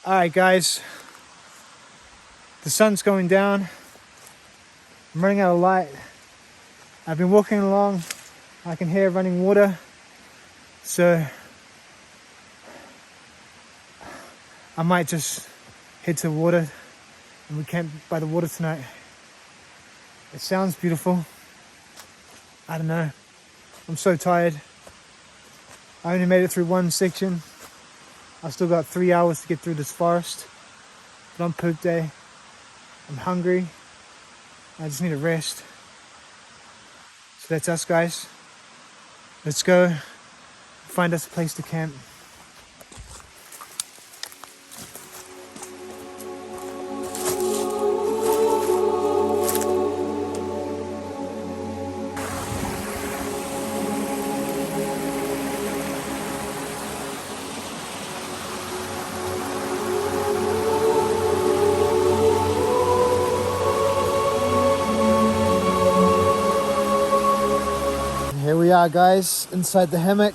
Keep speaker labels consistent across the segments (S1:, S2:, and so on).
S1: Alright guys, the sun's going down. I'm running out of light. I've been walking along. I can hear running water. So I might just head to the water and we camp by the water tonight. It sounds beautiful. I don't know. I'm so tired. I only made it through one section. I've still got 3 hours to get through this forest. But on poop day, I'm hungry. I just need a rest. So that's us guys. Let's go find us a place to camp. Here we are guys, inside the hammock.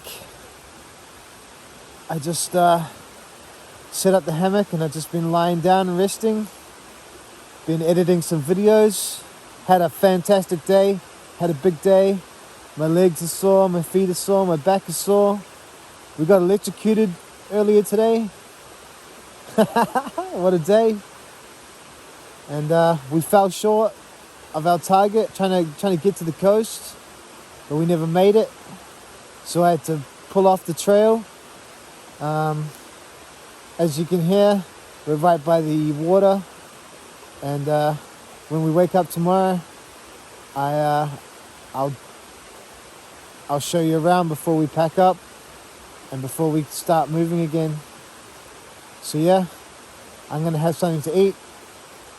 S1: I just set up the hammock and I've just been lying down and resting. Been editing some videos. Had a fantastic day, had a big day. My legs are sore, my feet are sore, my back is sore. We got electrocuted earlier today. What a day. And we fell short of our target, trying to get to the coast. But we never made it, so I had to pull off the trail. As you can hear, we're right by the water, and when we wake up tomorrow, I'll show you around before we pack up and before we start moving again. So yeah, I'm gonna have something to eat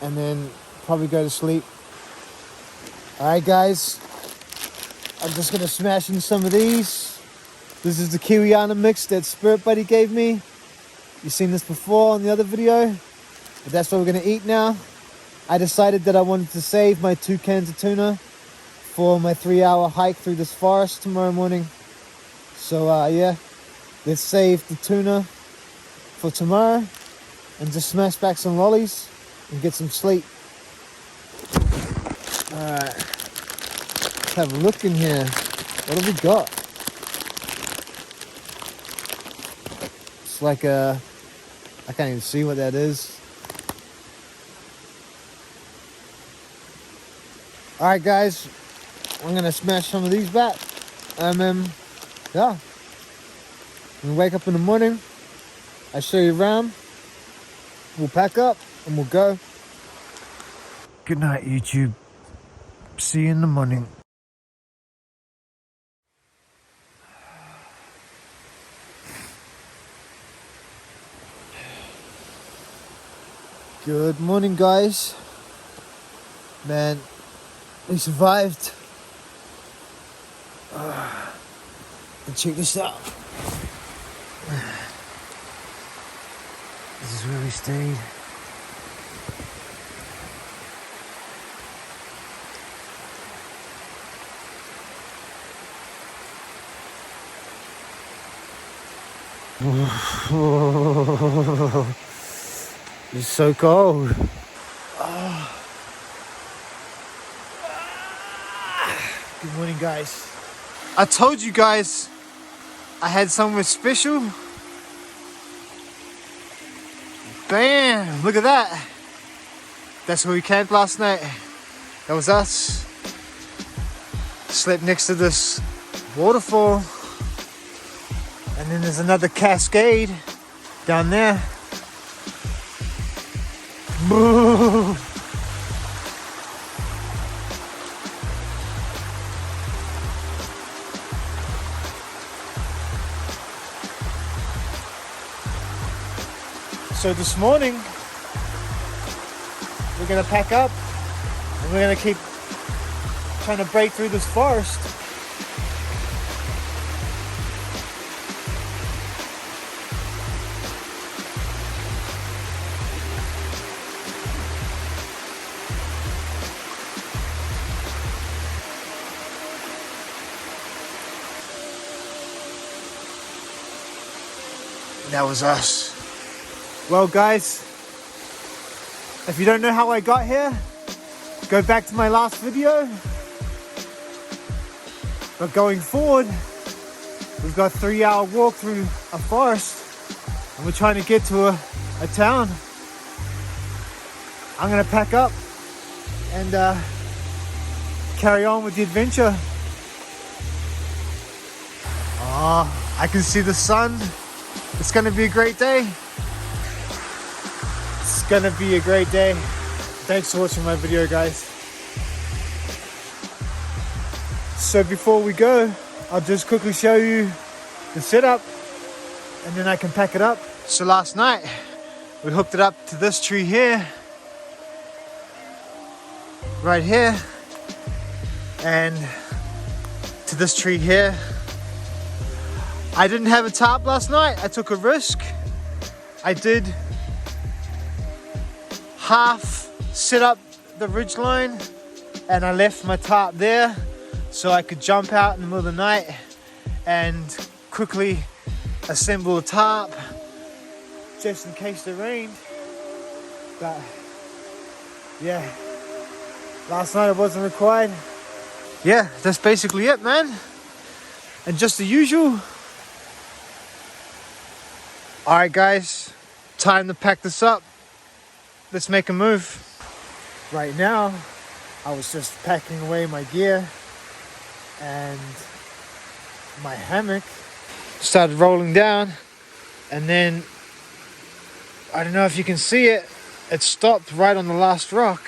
S1: and then probably go to sleep. All right, guys. I'm just going to smash in some of these. This is the Kiwiana mix that Spirit Buddy gave me. You've seen this before on the other video. But that's what we're going to eat now. I decided that I wanted to save my 2 cans of tuna for my 3-hour hike through this forest tomorrow morning. So yeah, let's save the tuna for tomorrow and just smash back some lollies and get some sleep. Alright. Have a look in here. What have we got? It's like I can't even see what that is. Alright guys, I'm gonna smash some of these back. Yeah. When we wake up in the morning, I show you around. We'll pack up and we'll go. Good night YouTube. See you in the morning. Good morning guys. Man, we survived. And check this out. This is where we stayed. It's so cold. Good morning guys. I told you guys I had somewhere special. Bam! Look at that. That's where we camped last night. That was us. Slept next to this waterfall. And then there's another cascade down there. Boo. So this morning, we're gonna pack up and we're gonna keep trying to break through this forest. That was us. Well guys, if you don't know how I got here, go back to my last video. But going forward, we've got a 3-hour walk through a forest and we're trying to get to a town. I'm gonna pack up and carry on with the adventure. Oh, I can see the sun. It's gonna be a great day. It's gonna be a great day. Thanks for watching my video, guys. So before we go, I'll just quickly show you the setup and then I can pack it up. So last night, we hooked it up to this tree here, right here, and to this tree here. I didn't have a tarp last night. I took a risk. I did half set up the ridge line and I left my tarp there so I could jump out in the middle of the night and quickly assemble a tarp just in case it rained. But yeah, last night it wasn't required. Yeah, that's basically it, man. And just the usual. Alright guys, time to pack this up. Let's make a move. Right now, I was just packing away my gear and my hammock started rolling down, and then I don't know if you can see it, it stopped right on the last rock.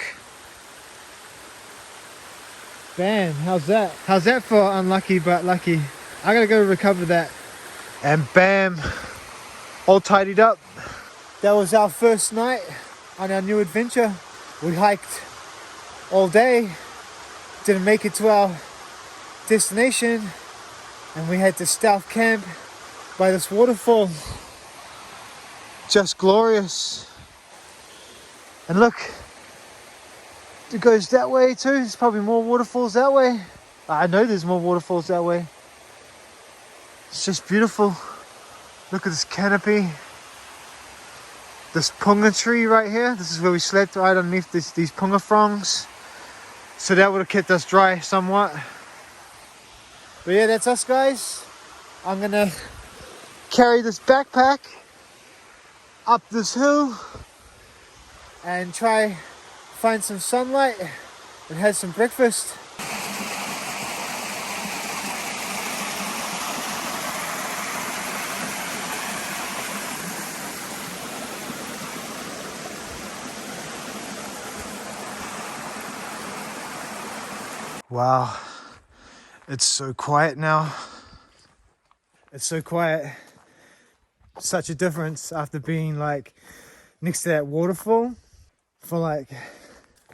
S1: Bam, how's that? How's that for unlucky but lucky? I gotta go recover that. And bam, all tidied up. That was our first night on our new adventure. We hiked all day, didn't make it to our destination, and we had to stealth camp by this waterfall. Just glorious. And look, it goes that way too. There's probably more waterfalls that way. I know there's more waterfalls that way. It's just beautiful. Look at this canopy. This punga tree right here. This is where we slept, right underneath these punga fronds. So that would have kept us dry somewhat. But yeah, that's us guys. I'm gonna carry this backpack up this hill and try find some sunlight and have some breakfast. Wow, it's so quiet now. It's so quiet. Such a difference after being like next to that waterfall for like,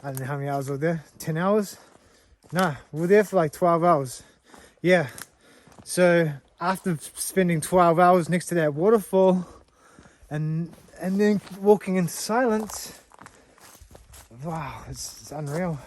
S1: I don't know how many hours we were there, 10 hours? Nah, we were there for like 12 hours. Yeah, so after spending 12 hours next to that waterfall and then walking in silence, wow, it's unreal.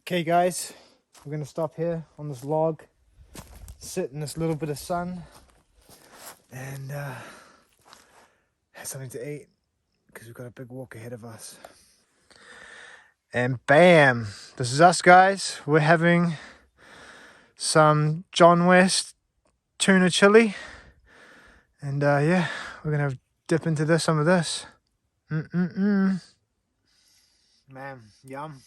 S1: Okay guys, we're gonna stop here on this log, sit in this little bit of sun and have something to eat because we've got a big walk ahead of us. And bam, this is us guys. We're having some John West tuna chili and yeah, we're gonna dip into some of this. Man, yum.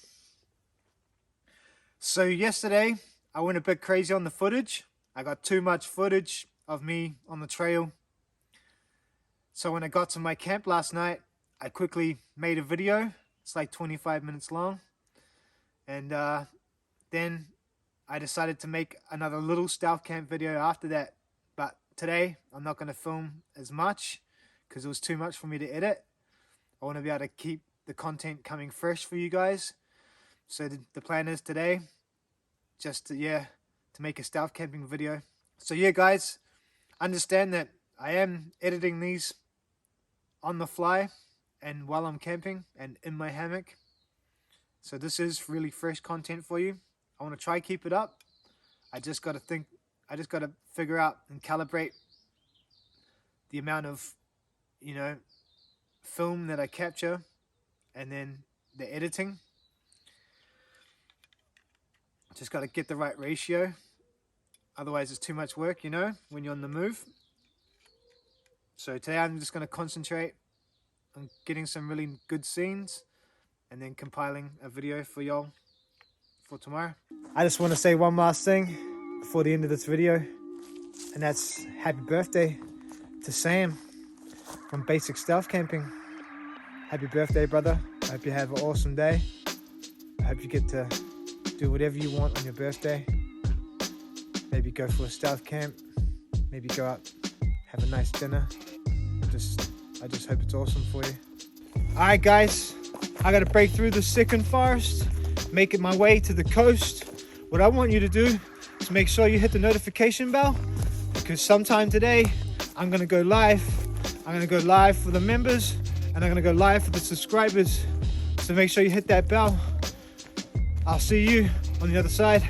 S1: So yesterday, I went a bit crazy on the footage. I got too much footage of me on the trail. So when I got to my camp last night, I quickly made a video. It's like 25 minutes long. And then I decided to make another little stealth camp video after that. But today, I'm not going to film as much because it was too much for me to edit. I want to be able to keep the content coming fresh for you guys. So the plan is today just to make a stealth camping video. So yeah guys, understand that I am editing these on the fly and while I'm camping and in my hammock. So this is really fresh content for you. I want to try keep it up. I just got to figure out and calibrate the amount of, you know, film that I capture and then the editing. Just got to get the right ratio. Otherwise it's too much work, you know, when you're on the move. So today I'm just going to concentrate on getting some really good scenes and then compiling a video for y'all for tomorrow. I just want to say one last thing before the end of this video, and that's happy birthday to Sam from Basic Stealth Camping. Happy birthday, brother. I hope you have an awesome day. I hope you get to do whatever you want on your birthday. Maybe go for a stealth camp, maybe go out, have a nice dinner. I just hope it's awesome for you. Alright guys, I gotta break through the second forest, make it my way to the coast. What I want you to do is make sure you hit the notification bell, because sometime today I'm gonna go live. I'm gonna go live for the members and I'm gonna go live for the subscribers. So make sure you hit that bell. I'll see you on the other side.